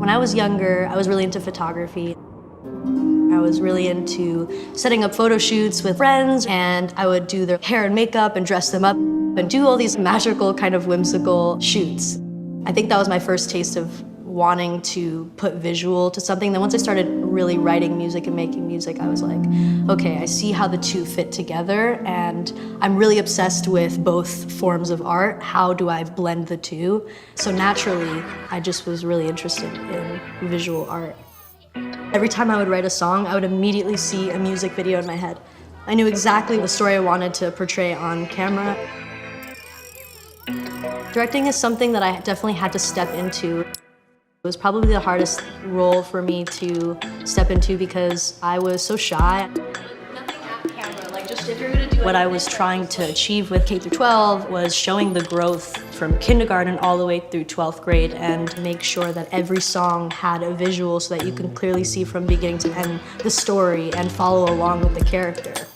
When I was younger, I was really into photography. I was really into setting up photo shoots with friends, and I would do their hair and makeup and dress them up and do all these magical, kind of whimsical shoots. I think that was my first taste of wanting to put visual to something. Then once I started really writing music and making music, I was like, okay, I see how the two fit together, and I'm really obsessed with both forms of art. How do I blend the two? So naturally, I just was really interested in visual art. Every time I would write a song, I would immediately see a music video in my head. I knew exactly the story I wanted to portray on camera. Directing is something that I definitely had to step into. It was probably the hardest role for me to step into because I was so shy. What I was trying to achieve with K through 12 was showing the growth from kindergarten all the way through 12th grade and make sure that every song had a visual so that you can clearly see from beginning to end the story and follow along with the character.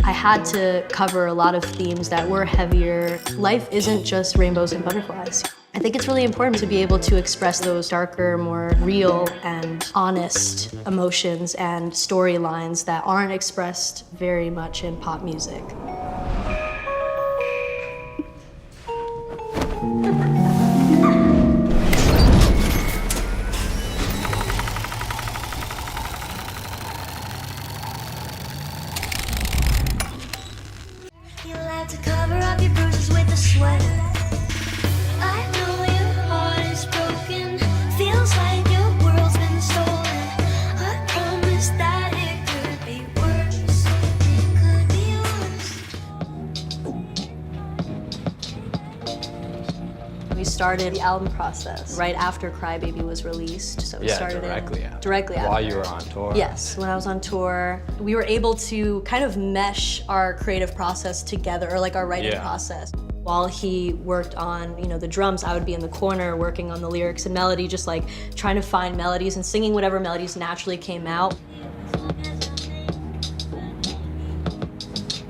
I had to cover a lot of themes that were heavier. Life isn't just rainbows and butterflies. I think it's really important to be able to express those darker, more real and honest emotions and storylines that aren't expressed very much in pop music. You like to cover up your bruises with a sweat. I know your heart is broken. Feels like your world's been stolen. I promise that it could be worse. It could be worse. We started the album process right after Cry Baby was released. So we started directly after. Directly after. While you were on tour. Yes, when I was on tour, we were able to kind of mesh our creative process together, or like our writing process. While he worked on, the drums, I would be in the corner working on the lyrics and melody, just like trying to find melodies and singing whatever melodies naturally came out.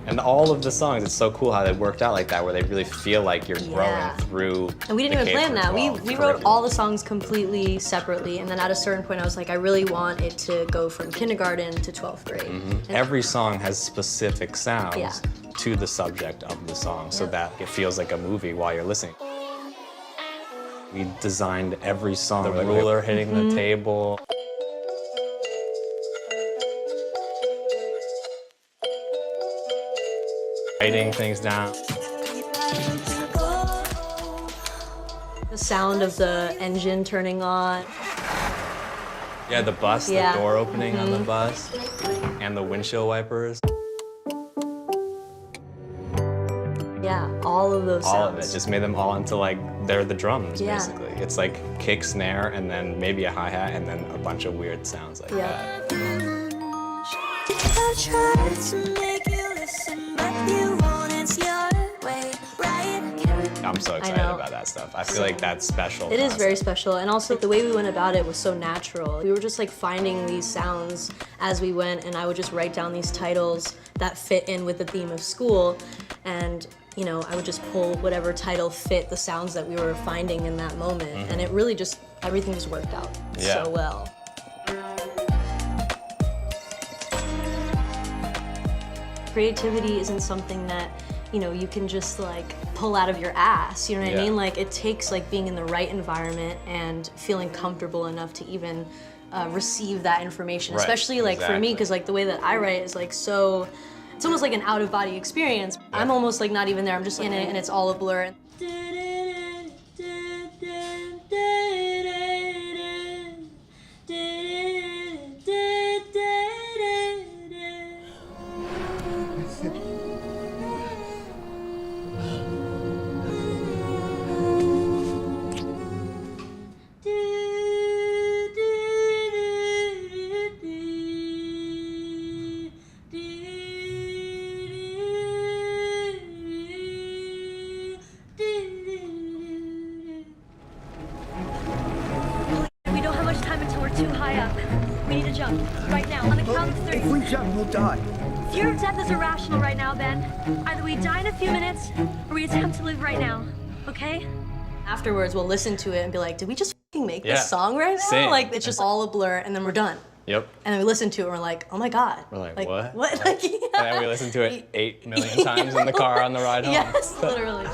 And all of the songs, it's so cool how they worked out like that, where they really feel like you're growing through. And we didn't even plan that. We wrote all the songs completely separately, and then at a certain point I was like, I really want it to go from kindergarten to 12th grade. Every song has specific sounds to the subject of the song, so that it feels like a movie while you're listening. We designed every song, the ruler hitting the table. Writing things down. The sound of the engine turning on. Yeah, the bus, the door opening on the bus, and the windshield wipers. Yeah, all of those sounds. All of it, just made them all into they're the drums, basically. It's like kick, snare, and then maybe a hi-hat, and then a bunch of weird sounds like that. I tried to make you listen, but you want it your way, right? I'm so excited about that stuff. I feel like that's special. It is very special, and also the way we went about it was so natural. We were just finding these sounds as we went, and I would just write down these titles that fit in with the theme of school, and I would just pull whatever title fit the sounds that we were finding in that moment, and it really just, everything just worked out so well. Creativity isn't something that, you can just pull out of your ass, you know what I mean? It takes being in the right environment and feeling comfortable enough to even receive that information, especially for me, because the way that I write is so, it's almost like an out-of-body experience. I'm almost not even there, I'm just in it and it's all a blur. Too high up. We need to jump. Right now, on the count of 3. If we jump, we'll die. Fear of death is irrational right now, Ben. Either we die in a few minutes, or we attempt to live right now. Okay? Afterwards, we'll listen to it and be like, did we just make this song right now? Same. Like, it's just all a blur, and then we're done. Yep. And then we listen to it, and we're like, oh my God. We're like, what? What? Like, And then we listened to it 8 million times in the car on the ride home. Yes, literally.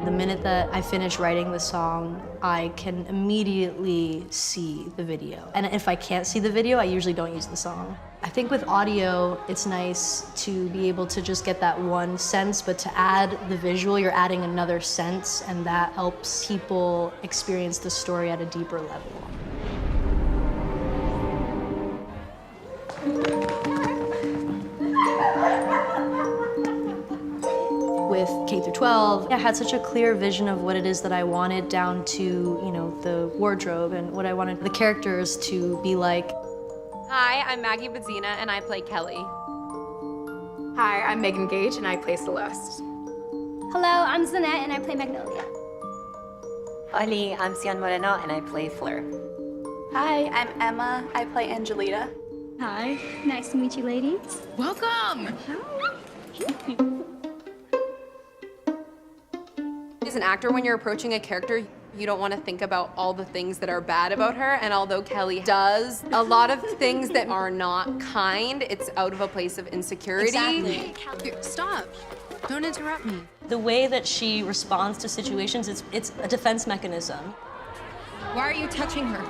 The minute that I finish writing the song, I can immediately see the video. And if I can't see the video, I usually don't use the song. I think with audio, it's nice to be able to just get that one sense, but to add the visual, you're adding another sense, and that helps people experience the story at a deeper level. With K through 12, I had such a clear vision of what it is that I wanted, down to, you know, the wardrobe and what I wanted the characters to be like. Hi, I'm Maggie Badzina and I play Kelly. Hi, I'm Megan Gage and I play Celeste. Hello, I'm Zanette and I play Magnolia. Oli, I'm Cian Moreno and I play Fleur. Hi, I'm Emma. I play Angelita. Hi, nice to meet you ladies. Welcome! As an actor, when you're approaching a character, you don't want to think about all the things that are bad about her. And although Kelly does a lot of things that are not kind, it's out of a place of insecurity. Exactly. Stop. Don't interrupt me. The way that she responds to situations, it's a defense mechanism. Why are you touching her?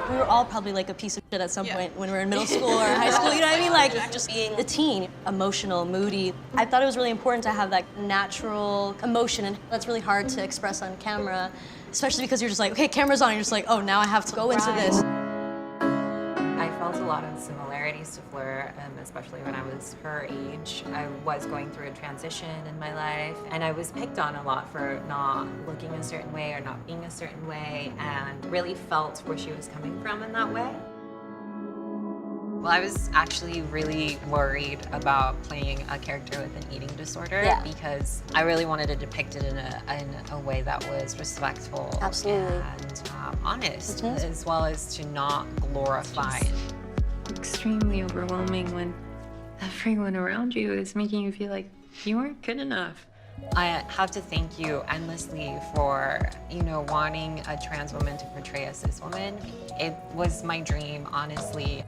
We were all probably like a piece of shit at some point when we were in middle school or high school, you know what I mean? Like, just being a teen, emotional, moody. I thought it was really important to have that natural emotion, and that's really hard to express on camera, especially because you're just like, okay, camera's on, and you're just like, oh, now I have to go into this. I felt a lot of similarities to Fleur, especially when I was her age. I was going through a transition in my life, and I was picked on a lot for not looking a certain way or not being a certain way, and really felt where she was coming from in that way. Well, I was actually really worried about playing a character with an eating disorder because I really wanted to depict it in a way that was respectful and honest, as well as to not glorify. Extremely overwhelming when everyone around you is making you feel like you weren't good enough. I have to thank you endlessly for, wanting a trans woman to portray a cis woman. It was my dream, honestly.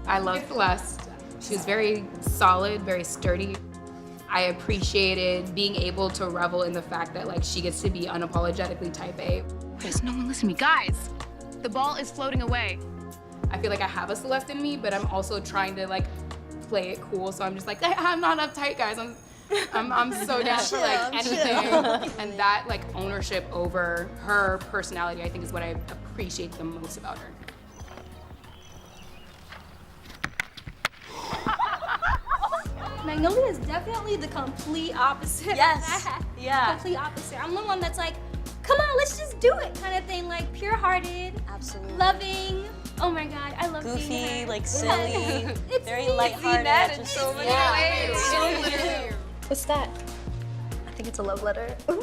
I love Celeste. She was very solid, very sturdy. I appreciated being able to revel in the fact that she gets to be unapologetically type A. There's no one listening to me. Guys, the ball is floating away. I feel like I have a Celeste in me, but I'm also trying to play it cool. So I'm just like, I'm not uptight, guys. I'm so down for anything. And that ownership over her personality, I think, is what I appreciate the most about her. Magnolia is definitely the complete opposite. Yes. Yeah. Complete opposite. I'm the one that's like, come on, let's just do it kind of thing. Pure-hearted. Absolutely. Loving. Oh my God, I love Goofy, being her. silly, It's very me. lighthearted. in so many ways. What's that? I think it's a love letter. A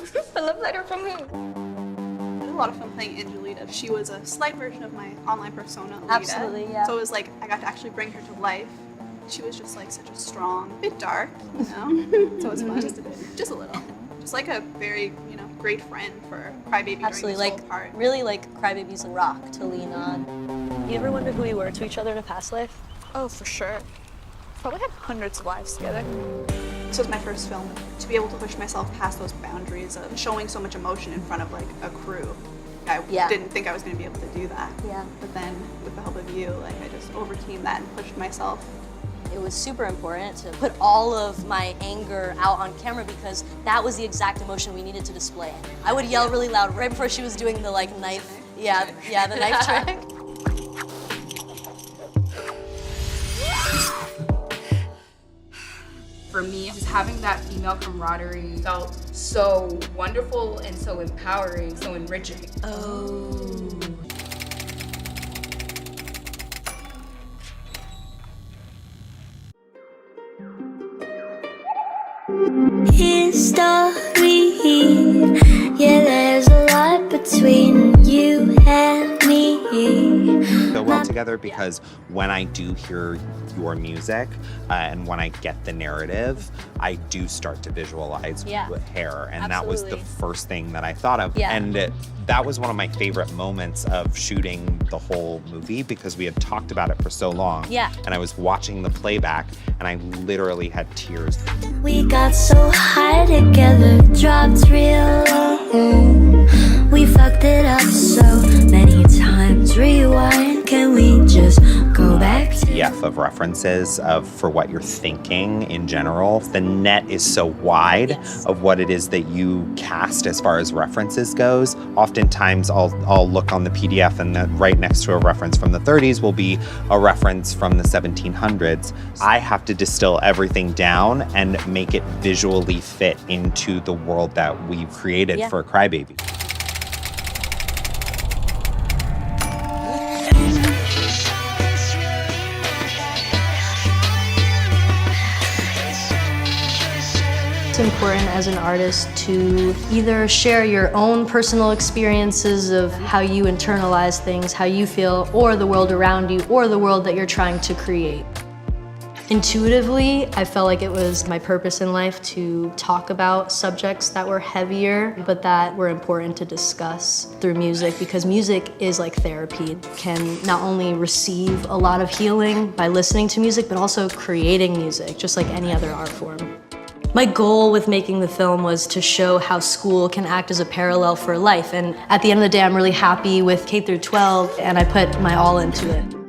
love letter from who? I had a lot of fun playing Angelita. She was a slight version of my online persona, Alita. Absolutely, yeah. So it was I got to actually bring her to life. She was just such a strong, bit dark, So it was fun. Just a little. Just a very, great friend for Crybaby Absolutely, during this whole part. really Crybaby's a rock to lean on. You ever wonder who we were to each other in a past life? Oh, for sure. Probably had hundreds of lives together. This was my first film. To be able to push myself past those boundaries of showing so much emotion in front of a crew. I didn't think I was going to be able to do that. Yeah. But then, with the help of you, I just overcame that and pushed myself. It was super important to put all of my anger out on camera because that was the exact emotion we needed to display. I would yell really loud right before she was doing the knife. Yeah, the knife trick. For me, just having that female camaraderie felt so wonderful and so empowering, so enriching. Oh. History, yeah, there's a lot between you and me. So well together because when I do hear your music and when I get the narrative, I do start to visualize hair. And that was the first thing that I thought of. And that was one of my favorite moments of shooting the whole movie because we had talked about it for so long. And I was watching the playback and I literally had tears. We got so high together, dropped real low. We fucked it up so many times. Rewind, can we just go back to depth of references for what you're thinking in general. The net is so wide of what it is that you cast as far as references goes. Oftentimes I'll look on the PDF and right next to a reference from the 30s will be a reference from the 1700s. I have to distill everything down and make it visually fit into the world that we've created for Crybaby. It's important as an artist to either share your own personal experiences of how you internalize things, how you feel, or the world around you, or the world that you're trying to create. Intuitively, I felt like it was my purpose in life to talk about subjects that were heavier, but that were important to discuss through music, because music is like therapy. It can not only receive a lot of healing by listening to music, but also creating music, just like any other art form. My goal with making the film was to show how school can act as a parallel for life, and at the end of the day, I'm really happy with K through 12, and I put my all into it.